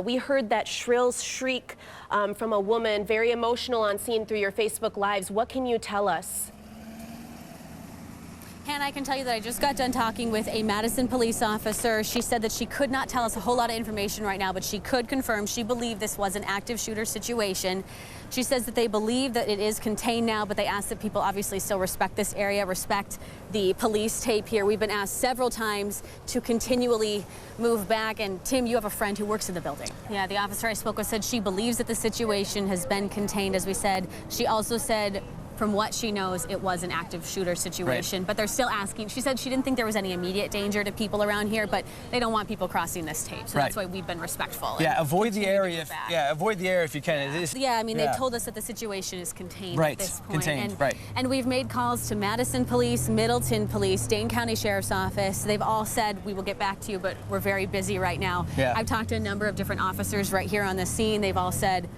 We heard that shrill shriek from a woman, very emotional on scene through your Facebook Lives. What can you tell us? Hannah, I can tell you that I just got done talking with a Madison police officer. She said that she could not tell us a whole lot of information right now, but she could confirm she believed this was an active shooter situation. She says that they believe that it is contained now, but they ask that people obviously still respect this area, respect the police tape here. We've been asked several times to continually move back. And Tim, you have a friend who works in the building. Yeah, the officer I spoke with said she believes that the situation has been contained, as we said. She also said, from what she knows, it was an active shooter situation, but they're still asking. She said she didn't think there was any immediate danger to people around here, but they don't want people crossing this tape, so that's why we've been respectful. Yeah, avoid the area. Avoid the area if you can. Yeah, I mean, they told us that the situation is contained at this point. Contained, and we've made calls to Madison Police, Middleton Police, Dane County Sheriff's Office. They've all said, we will get back to you, but we're very busy right now. I've talked to a number of different officers right here on the scene. They've all said,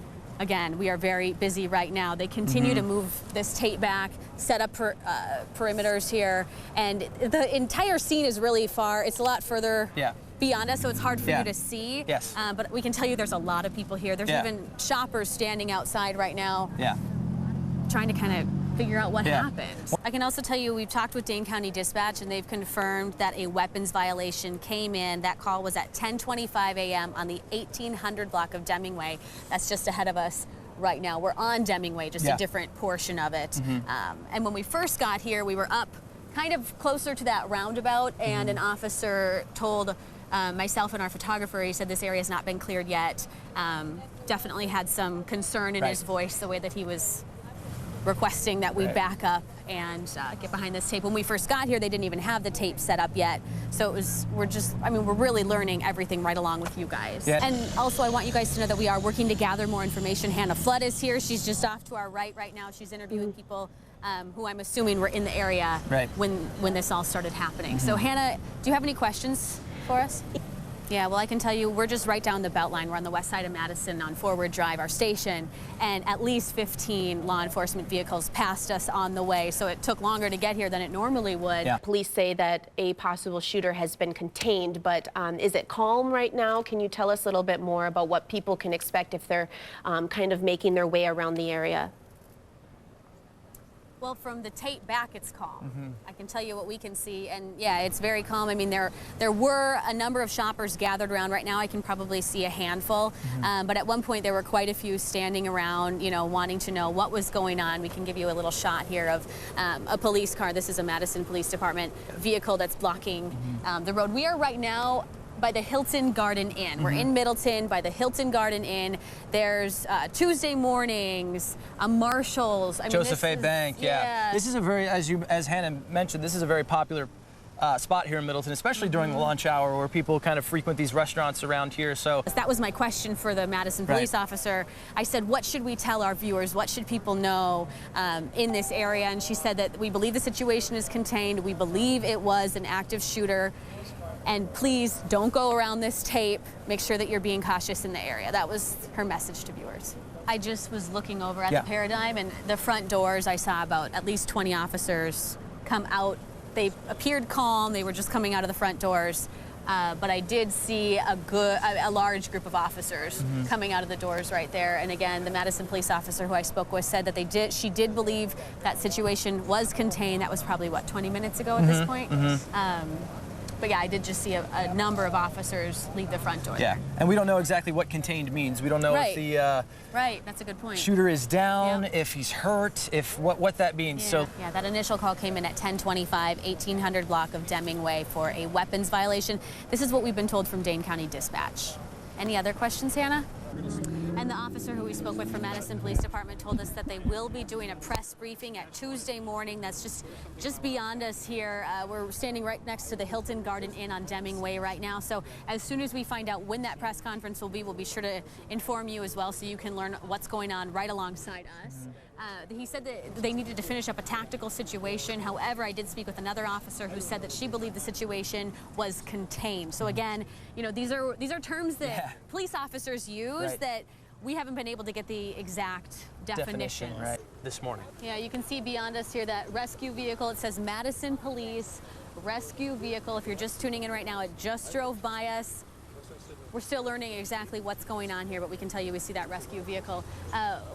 again, we are very busy right now. They continue to move this tape back, set up perimeters here, and the entire scene is really far. It's a lot further beyond us, so it's hard for you to see. But we can tell you there's a lot of people here. There's even shoppers standing outside right now trying to kind of figure out what happened. I can also tell you we've talked with Dane County Dispatch, and they've confirmed that a weapons violation came in. That call was at 10:25 a.m. on the 1800 block of Deming Way. That's just ahead of us right now. We're on Deming Way, just a different portion of it. And when we first got here, we were up kind of closer to that roundabout, and an officer told myself and our photographer, he said this area has not been cleared yet. Definitely had some concern in his voice, the way that he was requesting that we back up and get behind this tape. When we first got here, they didn't even have the tape set up yet. So it was, we're really learning everything right along with you guys. And also I want you guys to know that we are working to gather more information. Hannah Flood is here. She's just off to our right now. She's interviewing people who I'm assuming were in the area when this all started happening. So Hannah, do you have any questions for us? Yeah, well, I can tell you we're just right down the Beltline. We're on the west side of Madison on Forward Drive, our station, and at least 15 law enforcement vehicles passed us on the way, so it took longer to get here than it normally would. Police say that a possible shooter has been contained, but is it calm right now? Can you tell us a little bit more about what people can expect if they're kind of making their way around the area? Well, from the tape back, it's calm. I can tell you what we can see, and yeah, it's very calm. I mean, there were a number of shoppers gathered around. Right now, I can probably see a handful, but at one point there were quite a few standing around, you know, wanting to know what was going on. We can give you a little shot here of a police car. This is a Madison Police Department vehicle that's blocking the road. We are right now by the Hilton Garden Inn. We're in Middleton by the Hilton Garden Inn. There's Tuesday mornings, a Marshall's. I mean, Joseph A. Bank, This is a very, as Hannah mentioned, this is a very popular spot here in Middleton, especially during the lunch hour where people kind of frequent these restaurants around here. So that was my question for the Madison police officer. I said, what should we tell our viewers? What should people know in this area? And she said that we believe the situation is contained. We believe it was an active shooter. And please don't go around this tape. Make sure that you're being cautious in the area. That was her message to viewers. I just was looking over at the Paradigm, and the front doors, I saw about at least 20 officers come out. They appeared calm. They were just coming out of the front doors. But I did see a large group of officers coming out of the doors right there. And again, the Madison police officer who I spoke with said that she did believe that situation was contained. That was probably, what, 20 minutes ago at this point? But yeah, I did just see a number of officers leave the front door. And we don't know exactly what contained means. We don't know if the that's a good point. Shooter is down, if he's hurt, if what that means. So yeah, that initial call came in at 10:25, 1800 block of Deming Way for a weapons violation. This is what we've been told from Dane County Dispatch. Any other questions, Hannah? And the officer who we spoke with from Madison Police Department told us that they will be doing a press briefing at Tuesday morning. That's just beyond us here. We're standing right next to the Hilton Garden Inn on Deming Way right now. So as soon as we find out when that press conference will be, we'll be sure to inform you as well so you can learn what's going on right alongside us. He said that they needed to finish up a tactical situation. However, I did speak with another officer who said that she believed the situation was contained. So again, you know, these are terms that police officers use that we haven't been able to get the exact definitions. This morning. Yeah, you can see beyond us here that rescue vehicle. It says Madison Police Rescue Vehicle. If you're just tuning in right now, it just drove by us. we're still learning exactly what's going on here, but we can tell you we see that rescue vehicle.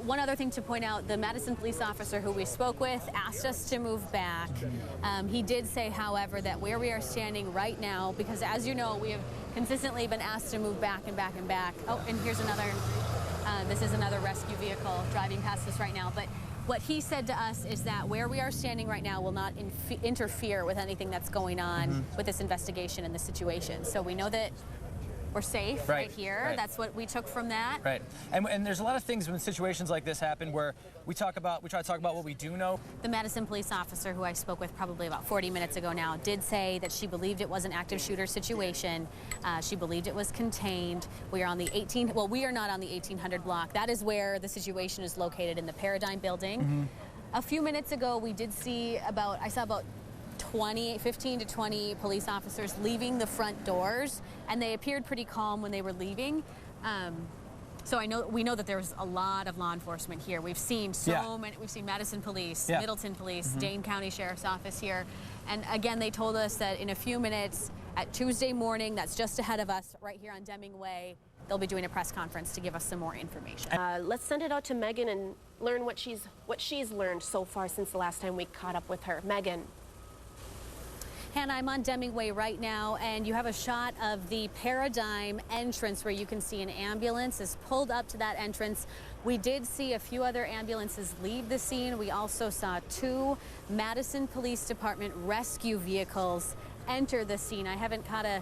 One other thing to point out, the Madison police officer who we spoke with asked us to move back. He did say, however, that where we are standing right now, because as you know, we have consistently been asked to move back and back and back. Oh, and here's another, this is another rescue vehicle driving past us right now. But what he said to us is that where we are standing right now will not interfere with anything that's going on with this investigation and the situation. So we know that we're safe right here. Right. That's what we took from that. Right. And there's a lot of things when situations like this happen where we try to talk about what we do know. The Madison police officer who I spoke with probably about 40 minutes ago now did say that she believed it was an active shooter situation. She believed it was contained. We are on the we are not on the 1800 block. That is where the situation is located, in the Paradigm building. A few minutes ago, we did see I saw about 15 to 20 police officers leaving the front doors, and they appeared pretty calm when they were leaving. So we know that there's a lot of law enforcement here. We've seen many. We've seen Madison Police, Middleton Police, Dane County Sheriff's Office here, and again they told us that in a few minutes at Tuesday morning, that's just ahead of us, right here on Deming Way, they'll be doing a press conference to give us some more information. Let's send it out to Meghan and learn what she's learned so far since the last time we caught up with her. Meghan. Hannah, I'm on Deming Way right now, and you have a shot of the Paradigm entrance where you can see an ambulance is pulled up to that entrance. We did see a few other ambulances leave the scene. We also saw 2 Madison Police Department rescue vehicles enter the scene. I haven't caught a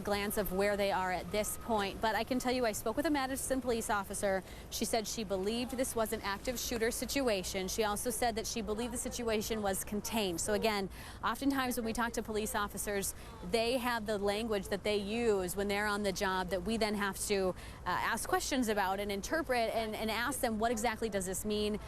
glance of where they are at this point, but I can tell you I spoke with a Madison police officer. She said she believed this was an active shooter situation. She also said that she believed the situation was contained. So again, oftentimes when we talk to police officers, they have the language that they use when they're on the job that we then have to ask questions about and interpret and ask them, what exactly does this mean?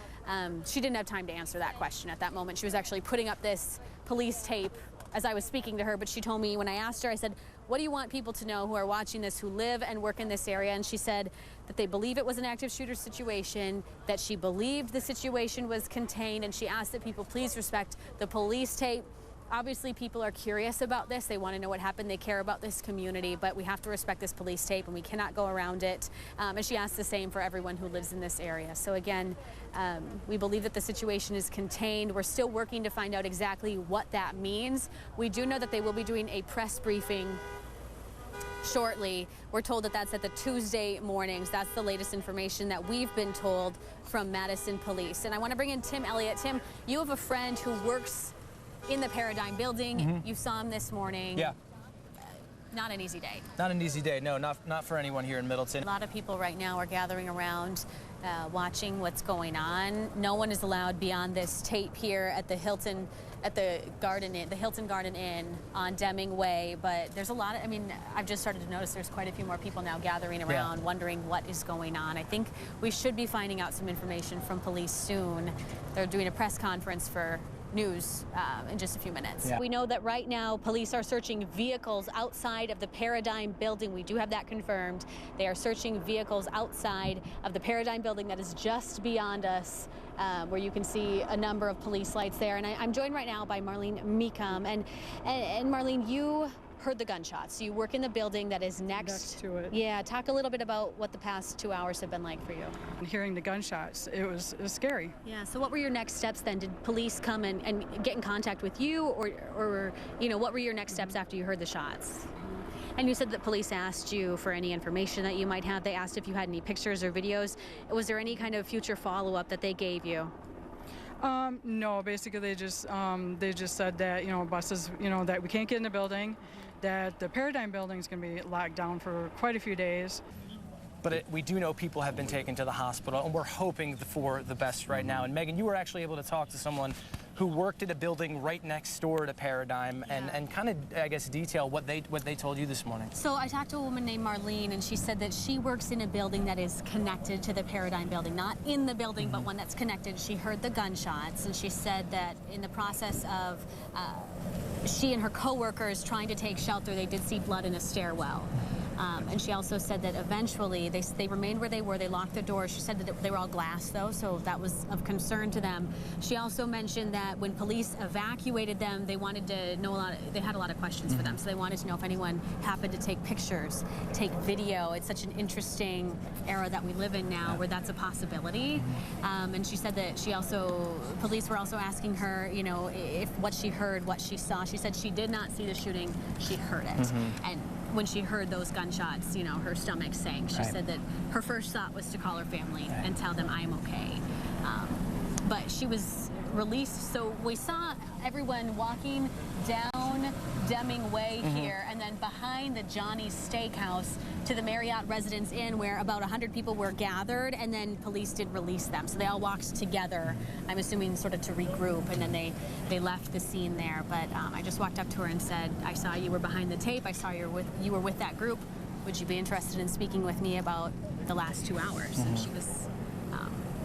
She didn't have time to answer that question at that moment. She was actually putting up this police tape as I was speaking to her, but she told me when I asked her, I said, what do you want people to know who are watching this, who live and work in this area? And she said that they believe it was an active shooter situation, that she believed the situation was contained, and she asked that people please respect the police tape. Obviously, people are curious about this. They want to know what happened. They care about this community, but we have to respect this police tape, and we cannot go around it. And she asked the same for everyone who lives in this area. So again, we believe that the situation is contained. We're still working to find out exactly what that means. We do know that they will be doing a press briefing shortly. We're told that that's at the Tuesday mornings. That's the latest information that we've been told from Madison Police. And I want to bring in Tim Elliott. Tim, you have a friend who works in the Paradigm building. You saw him this morning. Yeah. Not an easy day. Not an easy day, no, not for anyone here in Middleton. A lot of people right now are gathering around, watching what's going on. No one is allowed beyond this tape here at the Hilton Garden Inn on Deming Way. But there's a lot of, I've just started to notice there's quite a few more people now gathering around, wondering what is going on. I think we should be finding out some information from police soon. They're doing a press conference for news in just a few minutes. We know that right now police are searching vehicles outside of the Paradigm building. We do have that confirmed. They are searching vehicles outside of the Paradigm building that is just beyond us, where you can see a number of police lights there. And I'm joined right now by Marlene Mecham. And Marlene, you heard the gunshots. You work in the building that is next to it. Yeah, talk a little bit about what the past 2 hours have been like for you. Hearing the gunshots, it was scary. Yeah, so what were your next steps then? Did police come and get in contact with you, or what were your next steps after you heard the shots? And you said that police asked you for any information that you might have. They asked if you had any pictures or videos. Was there any kind of future follow-up that they gave you? No, basically they just said that, buses, that we can't get in the building, that the Paradigm building is going to be locked down for quite a few days. But we do know people have been taken to the hospital, and we're hoping for the best right now. And Megan, you were actually able to talk to someone who worked at a building right next door to Paradigm, and kind of, I guess, detail what they told you this morning. So I talked to a woman named Marlene, and she said that she works in a building that is connected to the Paradigm building, not in the building, but one that's connected. She heard the gunshots, and she said that in the process of she and her coworkers trying to take shelter, they did see blood in a stairwell. And she also said that eventually they remained where they were. They locked the doors. She said that they were all glass, though, so that was of concern to them. She also mentioned that when police evacuated them, they wanted to know they had a lot of questions for them. So they wanted to know if anyone happened to take pictures, take video. It's such an interesting era that we live in now where that's a possibility. And she said that police were also asking her, you know, if what she heard, what she saw. She said she did not see the shooting, she heard it. And when she heard those gunshots, you know, her stomach sank. She said that her first thought was to call her family and tell them, I'm okay. But she was released, so we saw everyone walking down Deming Way here, and then behind the Johnny's Steakhouse to the Marriott Residence Inn, where about 100 people were gathered, and then police did release them. So they all walked together, I'm assuming sort of to regroup, and then they left the scene there. But I just walked up to her and said, I saw you were behind the tape, I saw you were with that group. Would you be interested in speaking with me about the last 2 hours? And she was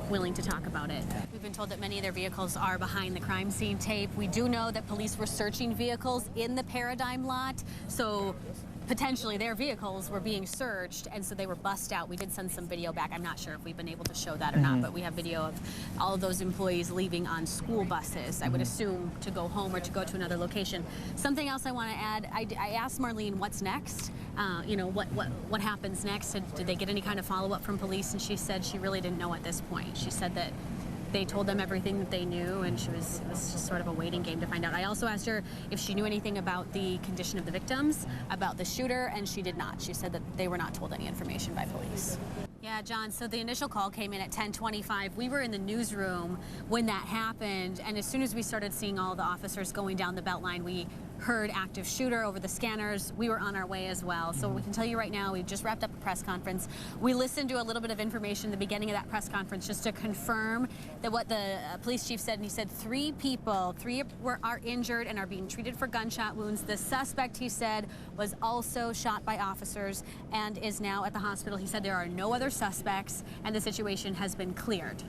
willing to talk about it. We've been told that many of their vehicles are behind the crime scene tape. We do know that police were searching vehicles in the Paradigm lot, so potentially their vehicles were being searched, and so they were bussed out. We did send some video back. I'm not sure if we've been able to show that or not, but we have video of all of those employees leaving on school buses, I would assume to go home or to go to another location. Something else I want to add, I asked Marlene what's next, you know, what happens next. Did they get any kind of follow-up from police? And she said she really didn't know at this point. She said that they told them everything that they knew, and it was just sort of a waiting game to find out. I also asked her if she knew anything about the condition of the victims, about the shooter, and she did not. She said that they were not told any information by police. Yeah, John, so the initial call came in at 10:25. We were in the newsroom when that happened, and as soon as we started seeing all the officers going down the Beltline, we heard active shooter over the scanners. We were on our way as well. So we can tell you right now, we've just wrapped up a press conference. We listened to a little bit of information at the beginning of that press conference just to confirm that what the police chief said, and he said 3 people, 3 are injured and are being treated for gunshot wounds. The suspect, he said, was also shot by officers and is now at the hospital. He said there are no other suspects and the situation has been cleared.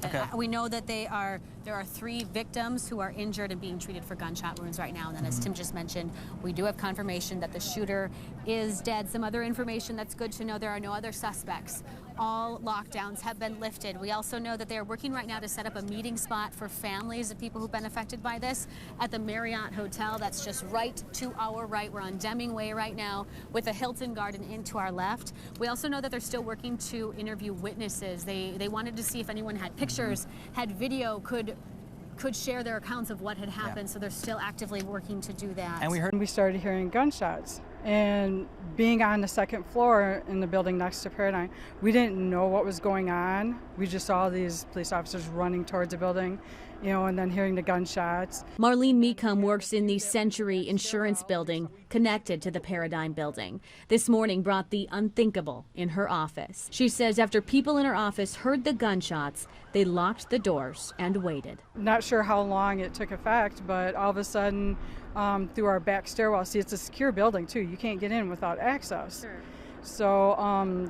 Okay. We know that there are 3 victims who are injured and being treated for gunshot wounds right now. And then as Tim just mentioned, we do have confirmation that the shooter is dead. Some other information that's good to know, there are no other suspects. All lockdowns have been lifted. We also know that they are working right now to set up a meeting spot for families of people who've been affected by this at the Marriott Hotel. That's just right to our right. We're on Deming Way right now with the Hilton Garden Inn to our left. We also know that they're still working to interview witnesses. They wanted to see if anyone had pictures, had video, could share their accounts of what had happened, so they're still actively working to do that. And we started hearing gunshots. And being on the 2nd floor in the building next to Paradigm, we didn't know what was going on. We just saw these police officers running towards the building, you know, and then hearing the gunshots. Marlene Mecum works in the Century Insurance Building connected to the Paradigm building. This morning brought the unthinkable in her office. She says after people in her office heard the gunshots, they locked the doors and waited. Not sure how long it took effect, but all of a sudden, through our back stairwell, see, it's a secure building too. You can't get in without access. Sure. So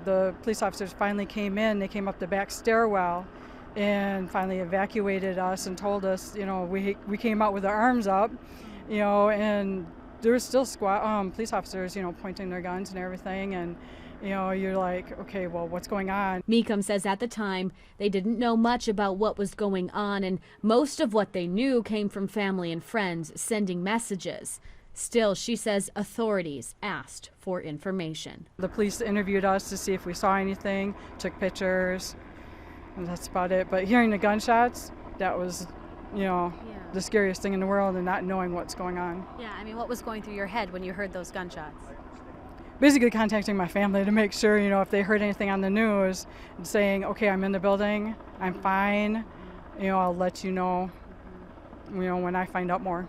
the police officers finally came in. They came up the back stairwell and finally evacuated us and told us, you know, we came out with our arms up, you know, and there was still police officers, you know, pointing their guns and everything, and you know, you're like, okay, well, what's going on? Mecum says at the time they didn't know much about what was going on, and most of what they knew came from family and friends sending messages. Still, she says authorities asked for information. The police interviewed us to see if we saw anything, took pictures, and that's about it. But hearing the gunshots, that was, you know, the scariest thing in the world, and not knowing what's going on. Yeah, I mean, what was going through your head when you heard those gunshots? Basically contacting my family to make sure, you know, if they heard anything on the news, and saying, okay, I'm in the building, I'm fine, you know, I'll let you know when I find out more.